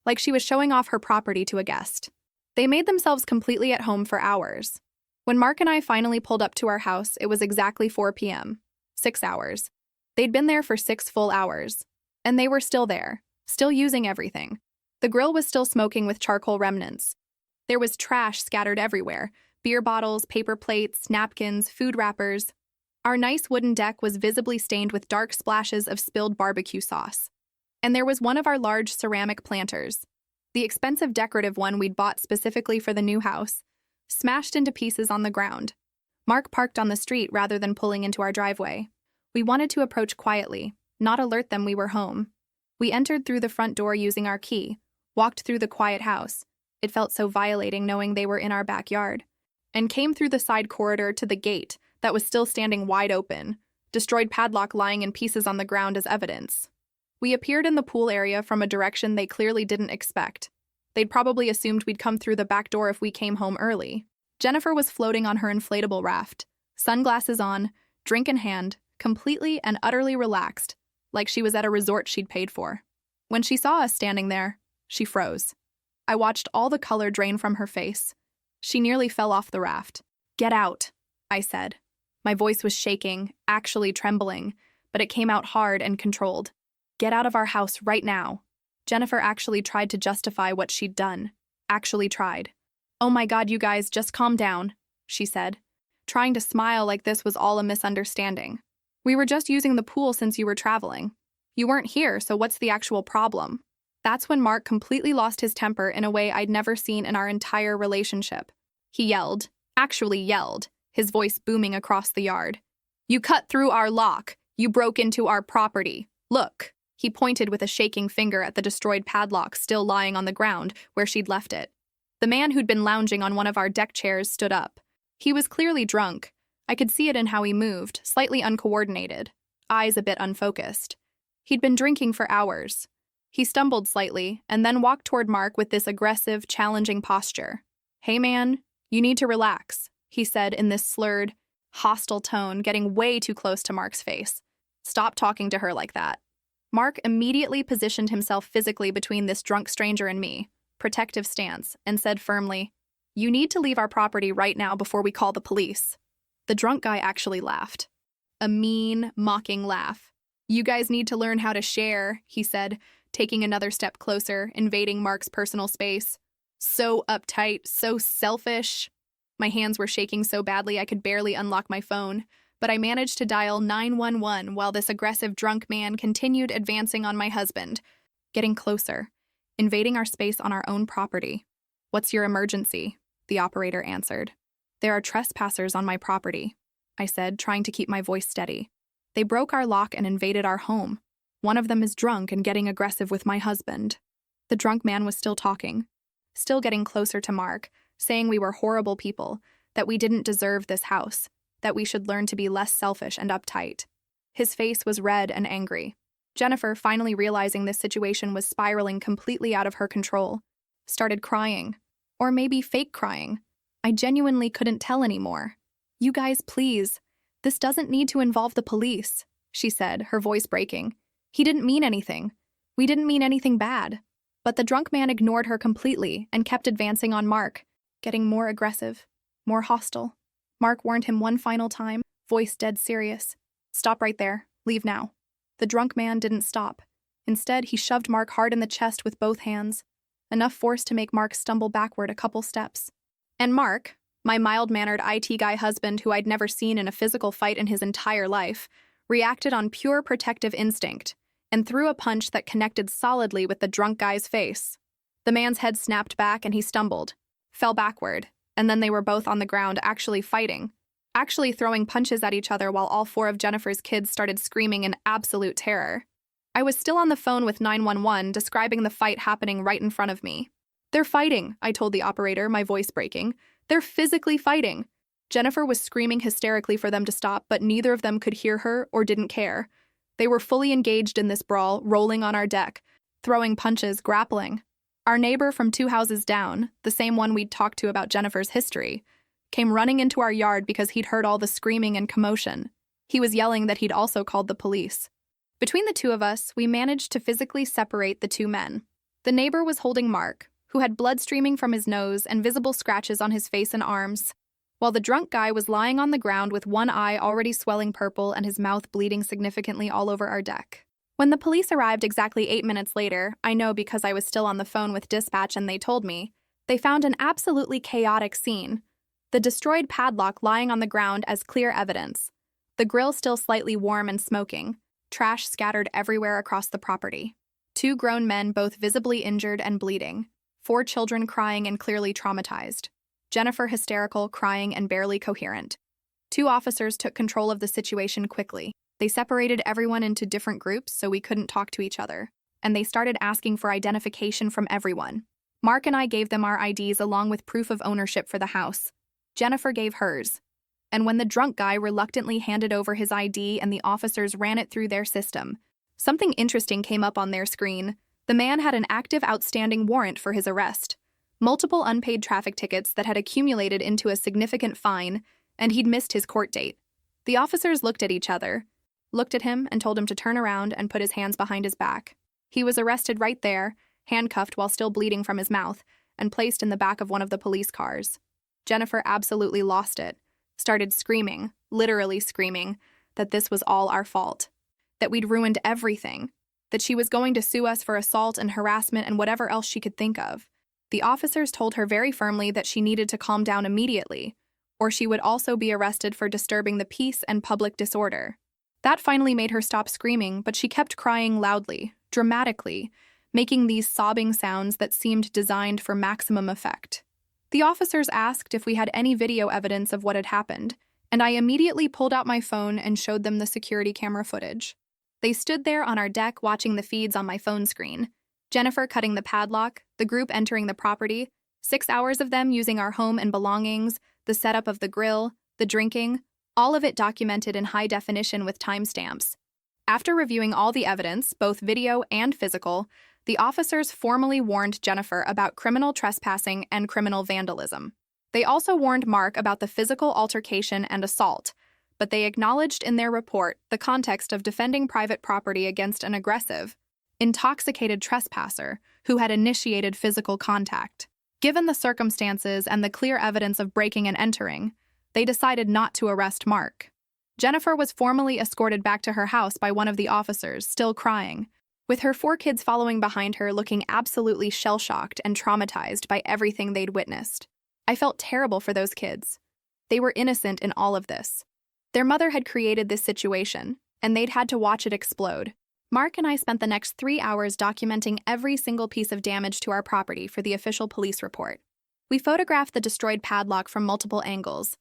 Speaker 1: Like she was showing off her property to a guest. They made themselves completely at home for hours. When Mark and I finally pulled up to our house, it was exactly 4 p.m. 6 hours. They'd been there for 6 full hours. And they were still there, still using everything. The grill was still smoking with charcoal remnants. There was trash scattered everywhere, beer bottles, paper plates, napkins, food wrappers. Our nice wooden deck was visibly stained with dark splashes of spilled barbecue sauce. And there was one of our large ceramic planters, the expensive decorative one we'd bought specifically for the new house, smashed into pieces on the ground. Mark parked on the street rather than pulling into our driveway. We wanted to approach quietly, not alert them we were home. We entered through the front door using our key, walked through the quiet house. It felt so violating knowing they were in our backyard. And came through the side corridor to the gate that was still standing wide open, destroyed padlock lying in pieces on the ground as evidence. We appeared in the pool area from a direction they clearly didn't expect. They'd probably assumed we'd come through the back door if we came home early. Jennifer was floating on her inflatable raft, sunglasses on, drink in hand, completely and utterly relaxed, like she was at a resort she'd paid for. When she saw us standing there, she froze. I watched all the color drain from her face. She nearly fell off the raft. "Get out," I said. My voice was shaking, actually trembling, but it came out hard and controlled. "Get out of our house right now." Jennifer actually tried to justify what she'd done. Actually tried. "Oh my God, you guys, just calm down," she said, trying to smile like this was all a misunderstanding. "We were just using the pool since you were traveling. You weren't here, so what's the actual problem?" That's when Mark completely lost his temper in a way I'd never seen in our entire relationship. He yelled, actually yelled, his voice booming across the yard. "You cut through our lock. You broke into our property. Look." He pointed with a shaking finger at the destroyed padlock still lying on the ground where she'd left it. The man who'd been lounging on one of our deck chairs stood up. He was clearly drunk. I could see it in how he moved, slightly uncoordinated, eyes a bit unfocused. He'd been drinking for hours. He stumbled slightly and then walked toward Mark with this aggressive, challenging posture. "Hey man, you need to relax," he said in this slurred, hostile tone, getting way too close to Mark's face. "Stop talking to her like that." Mark immediately positioned himself physically between this drunk stranger and me, protective stance, and said firmly, "You need to leave our property right now before we call the police." The drunk guy actually laughed. A mean, mocking laugh. "You guys need to learn how to share," he said, taking another step closer, invading Mark's personal space. "So uptight, so selfish." My hands were shaking so badly I could barely unlock my phone, but I managed to dial 911 while this aggressive drunk man continued advancing on my husband, getting closer, invading our space on our own property. "What's your emergency?" the operator answered. "There are trespassers on my property," I said, trying to keep my voice steady. "They broke our lock and invaded our home. One of them is drunk and getting aggressive with my husband." The drunk man was still talking, still getting closer to Mark, saying we were horrible people, that we didn't deserve this house, that we should learn to be less selfish and uptight. His face was red and angry. Jennifer, finally realizing this situation was spiraling completely out of her control, started crying. Or maybe fake crying. I genuinely couldn't tell anymore. "You guys, please. This doesn't need to involve the police," she said, her voice breaking. "He didn't mean anything. We didn't mean anything bad." But the drunk man ignored her completely and kept advancing on Mark, getting more aggressive, more hostile. Mark warned him one final time, voice dead serious. "Stop right there. Leave now." The drunk man didn't stop. Instead, he shoved Mark hard in the chest with both hands, enough force to make Mark stumble backward a couple steps. And Mark, my mild-mannered IT guy husband who I'd never seen in a physical fight in his entire life, reacted on pure protective instinct and threw a punch that connected solidly with the drunk guy's face. The man's head snapped back and he stumbled, fell backward, and then they were both on the ground actually fighting, actually throwing punches at each other while all four of Jennifer's kids started screaming in absolute terror. I was still on the phone with 911 describing the fight happening right in front of me. "They're fighting," I told the operator, my voice breaking. "They're physically fighting." Jennifer was screaming hysterically for them to stop, but neither of them could hear her or didn't care. They were fully engaged in this brawl, rolling on our deck, throwing punches, grappling. Our neighbor from 2 houses down, the same one we'd talked to about Jennifer's history, came running into our yard because he'd heard all the screaming and commotion. He was yelling that he'd also called the police. Between the two of us, we managed to physically separate the two men. The neighbor was holding Mark, who had blood streaming from his nose and visible scratches on his face and arms, while the drunk guy was lying on the ground with one eye already swelling purple and his mouth bleeding significantly all over our deck. When the police arrived exactly 8 minutes later, I know because I was still on the phone with dispatch and they told me, they found an absolutely chaotic scene. The destroyed padlock lying on the ground as clear evidence, the grill still slightly warm and smoking, trash scattered everywhere across the property. 2 grown men both visibly injured and bleeding. 4 children crying and clearly traumatized. Jennifer hysterical, crying, and barely coherent. 2 officers took control of the situation quickly. They separated everyone into different groups so we couldn't talk to each other, and they started asking for identification from everyone. Mark and I gave them our IDs along with proof of ownership for the house. Jennifer gave hers. And when the drunk guy reluctantly handed over his ID and the officers ran it through their system, something interesting came up on their screen. The man had an active outstanding warrant for his arrest, multiple unpaid traffic tickets that had accumulated into a significant fine, and he'd missed his court date. The officers looked at each other, looked at him and told him to turn around and put his hands behind his back. He was arrested right there, handcuffed while still bleeding from his mouth, and placed in the back of one of the police cars. Jennifer absolutely lost it, started screaming, literally screaming, that this was all our fault, that we'd ruined everything, that she was going to sue us for assault and harassment and whatever else she could think of. The officers told her very firmly that she needed to calm down immediately, or she would also be arrested for disturbing the peace and public disorder. That finally made her stop screaming, but she kept crying loudly, dramatically, making these sobbing sounds that seemed designed for maximum effect. The officers asked if we had any video evidence of what had happened, and I immediately pulled out my phone and showed them the security camera footage. They stood there on our deck watching the feeds on my phone screen. Jennifer cutting the padlock, the group entering the property, 6 hours of them using our home and belongings, the setup of the grill, the drinking, all of it documented in high definition with timestamps. After reviewing all the evidence, both video and physical, the officers formally warned Jennifer about criminal trespassing and criminal vandalism. They also warned Mark about the physical altercation and assault, but they acknowledged in their report the context of defending private property against an aggressive, intoxicated trespasser who had initiated physical contact. Given the circumstances and the clear evidence of breaking and entering, they decided not to arrest Mark. Jennifer was formally escorted back to her house by one of the officers, still crying, with her 4 kids following behind her looking absolutely shell-shocked and traumatized by everything they'd witnessed. I felt terrible for those kids. They were innocent in all of this. Their mother had created this situation, and they'd had to watch it explode. Mark and I spent the next 3 hours documenting every single piece of damage to our property for the official police report. We photographed the destroyed padlock from multiple angles.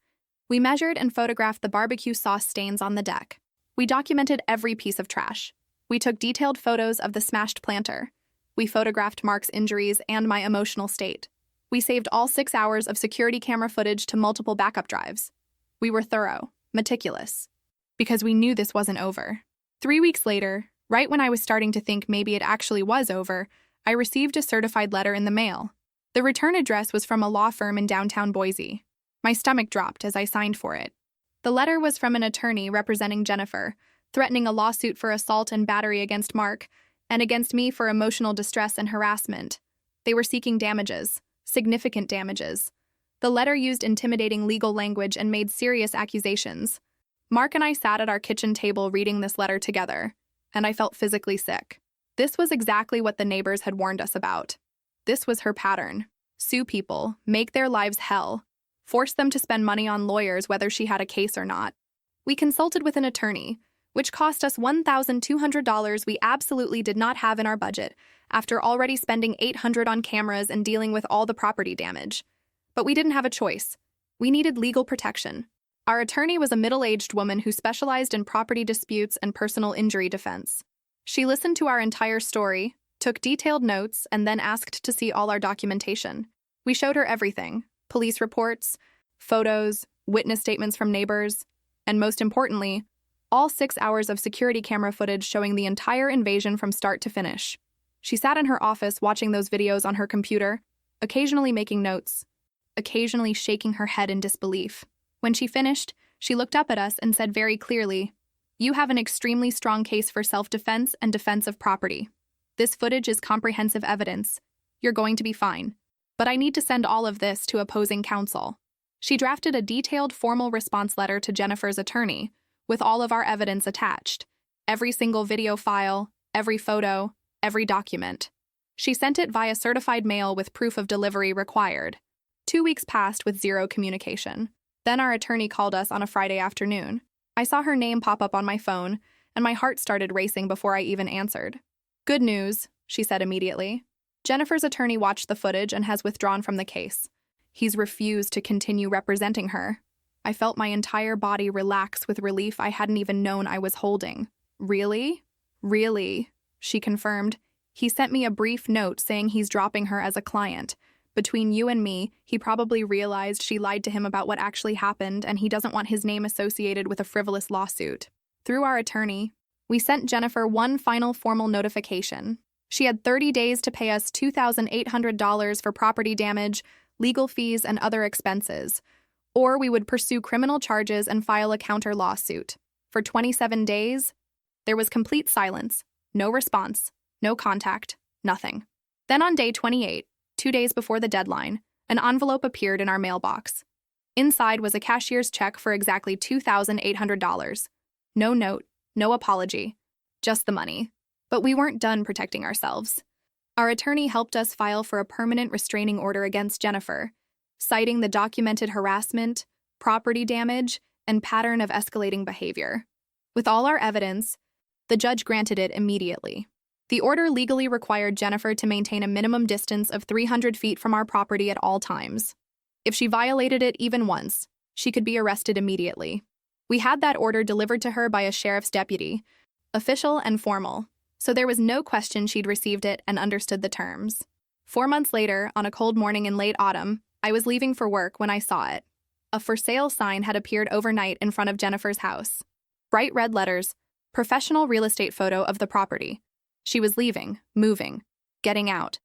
Speaker 1: We measured and photographed the barbecue sauce stains on the deck. We documented every piece of trash. We took detailed photos of the smashed planter. We photographed Mark's injuries and my emotional state. We saved all 6 hours of security camera footage to multiple backup drives. We were thorough, meticulous, because we knew this wasn't over. 3 weeks later, right when I was starting to think maybe it actually was over, I received a certified letter in the mail. The return address was from a law firm in downtown Boise. My stomach dropped as I signed for it. The letter was from an attorney representing Jennifer, threatening a lawsuit for assault and battery against Mark, and against me for emotional distress and harassment. They were seeking damages, significant damages. The letter used intimidating legal language and made serious accusations. Mark and I sat at our kitchen table reading this letter together, and I felt physically sick. This was exactly what the neighbors had warned us about. This was her pattern. Sue people, make their lives hell, force them to spend money on lawyers whether she had a case or not. We consulted with an attorney, which cost us $1,200 we absolutely did not have in our budget, after already spending $800 on cameras and dealing with all the property damage. But we didn't have a choice. We needed legal protection. Our attorney was a middle-aged woman who specialized in property disputes and personal injury defense. She listened to our entire story, took detailed notes, and then asked to see all our documentation. We showed her everything: police reports, photos, witness statements from neighbors, and most importantly, all 6 hours of security camera footage showing the entire invasion from start to finish. She sat in her office watching those videos on her computer, occasionally making notes, occasionally shaking her head in disbelief. When she finished, she looked up at us and said very clearly, "You have an extremely strong case for self-defense and defense of property. This footage is comprehensive evidence. You're going to be fine. But I need to send all of this to opposing counsel." She drafted a detailed formal response letter to Jennifer's attorney, with all of our evidence attached. Every single video file, every photo, every document. She sent it via certified mail with proof of delivery required. 2 weeks passed with zero communication. Then our attorney called us on a Friday afternoon. I saw her name pop up on my phone, and my heart started racing before I even answered. "Good news," she said immediately. "Jennifer's attorney watched the footage and has withdrawn from the case. He's refused to continue representing her." I felt my entire body relax with relief I hadn't even known I was holding. "Really? Really?" she confirmed. "He sent me a brief note saying he's dropping her as a client. Between you and me, he probably realized she lied to him about what actually happened, and he doesn't want his name associated with a frivolous lawsuit." Through our attorney, we sent Jennifer one final formal notification. She had 30 days to pay us $2,800 for property damage, legal fees, and other expenses, or we would pursue criminal charges and file a counter lawsuit. For 27 days, there was complete silence, no response, no contact, nothing. Then on day 28, 2 days before the deadline, an envelope appeared in our mailbox. Inside was a cashier's check for exactly $2,800. No note, no apology, just the money. But we weren't done protecting ourselves. Our attorney helped us file for a permanent restraining order against Jennifer, citing the documented harassment, property damage, and pattern of escalating behavior. With all our evidence, the judge granted it immediately. The order legally required Jennifer to maintain a minimum distance of 300 feet from our property at all times. If she violated it even once, she could be arrested immediately. We had that order delivered to her by a sheriff's deputy, official and formal, so there was no question she'd received it and understood the terms. 4 months later, on a cold morning in late autumn, I was leaving for work when I saw it. A for sale sign had appeared overnight in front of Jennifer's house. Bright red letters, professional real estate photo of the property. She was leaving, moving. getting out.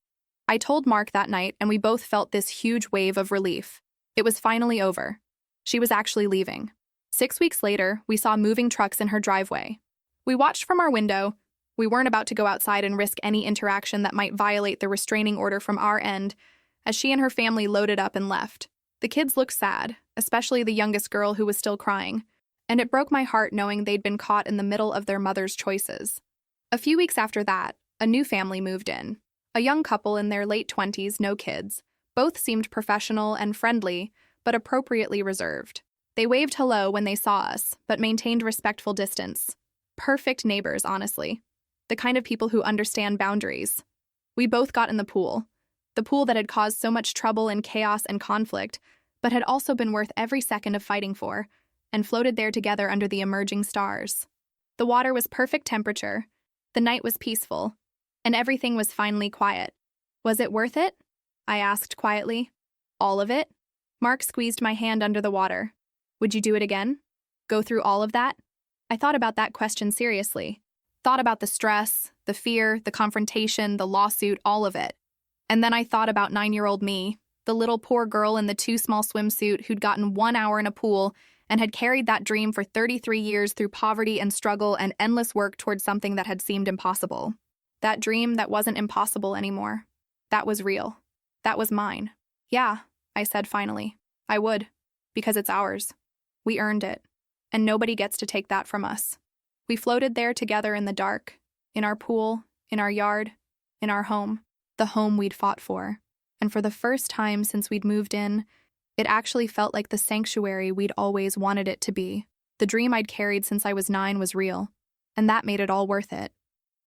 Speaker 1: I told Mark that night, and we both felt this huge wave of relief. It was finally over. She was actually leaving. 6 weeks later, we saw moving trucks in her driveway. We watched from our window. We weren't about to go outside and risk any interaction that might violate the restraining order from our end, as she and her family loaded up and left. The kids looked sad, especially the youngest girl who was still crying, and it broke my heart knowing they'd been caught in the middle of their mother's choices. A few weeks after that, a new family moved in. A young couple in their late 20s, no kids. Both seemed professional and friendly, but appropriately reserved. They waved hello when they saw us, but maintained respectful distance. Perfect neighbors, honestly. The kind of people who understand boundaries. We both got in the pool that had caused so much trouble and chaos and conflict, but had also been worth every second of fighting for, and floated there together under the emerging stars. The water was perfect temperature, the night was peaceful, and everything was finally quiet. Was it worth it? I asked quietly. All of it? Mark squeezed my hand under the water. Would you do it again? Go through all of that? I thought about that question seriously. Thought about the stress, the fear, the confrontation, the lawsuit, all of it. And then I thought about 9-year-old me, the little poor girl in the too small swimsuit who'd gotten 1 hour in a pool and had carried that dream for 33 years through poverty and struggle and endless work towards something that had seemed impossible. That dream that wasn't impossible anymore. That was real. That was mine. Yeah, I said finally. I would, because it's ours. We earned it, and nobody gets to take that from us. We floated there together in the dark, in our pool, in our yard, in our home, the home we'd fought for. And for the first time since we'd moved in, it actually felt like the sanctuary we'd always wanted it to be. The dream I'd carried since I was 9 was real, and that made it all worth it.